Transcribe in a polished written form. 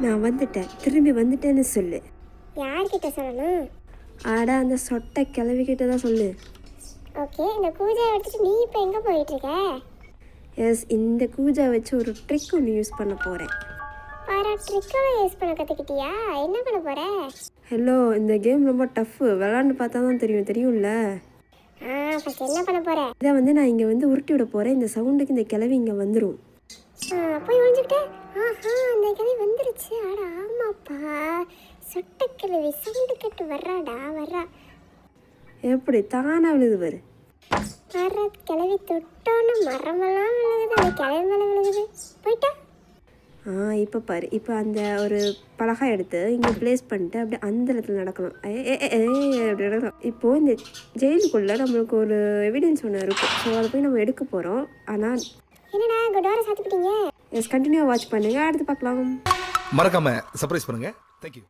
நான் வந்துட்டேன், திரும்பி வந்துட்டேன்னு சொல்லு. யார்கிட்ட சொல்லணும்? ஆடா அந்த சொட்டை கிளவிக்கிட்ட தான் சொல்லு. ஓகே, இந்த கூஜாவை எடுத்துட்டு நீ இப்போ எங்கே போயிட்டுருக்க? எஸ், இந்த கூஜா வச்சு ஒரு ட்ரிக் ஒன்று யூஸ் பண்ண போகிறேன். வேறு ட்ரிக்கெல்லாம் யூஸ் பண்ண கற்றுக்கிட்டியா? என்ன பண்ண போகிற? ஹலோ, இந்த கேம் ரொம்ப டஃப்பு, விளாண்டு பார்த்தா தான் தெரியும்ல. ஃபஸ்ட் என்ன பண்ண போகிற? இதை நான் இங்கே உருட்டி விட போகிறேன். இந்த சவுண்டுக்கு இந்த கிளவி இங்கே வந்துடும். போய் ஒழிஞ்சுக்கிட்டேன். அந்த கிளவி வந்துருச்சு. ஆடா ஆமாப்பா, சொட்டை கிளவி சவுண்டு கேட்டு வர்றா. எப்படி தானாக விழுது பாரு. வர்ற கிளவி தொட்டோன்னு மரமெல்லாம் விழுகுது, அந்த கிளவி மேலே விழுகுது. போயிட்டா. இப்போ பாரு, இப்போ அந்த ஒரு பலகா எடுத்து இங்கே ப்ளேஸ் பண்ணிட்டு அப்படியே அந்த இடத்துல நடக்கணும். அப்படி நடக்கணும். இப்போது இந்த ஜெயிலுக்குள்ளே நம்மளுக்கு ஒரு எவிடன்ஸ் ஒன்று இருக்கும். ஸோ அதை போய் நம்ம எடுக்க போகிறோம். ஆனால் என்னடா டோரை சாத்திக்கிட்டீங்க? எஸ், கண்டினியூவாக வாட்ச் பண்ணுங்கள், அடுத்து பார்க்கலாம். மறக்காம சர்ப்ரைஸ் பண்ணுங்க. தேங்க்யூ.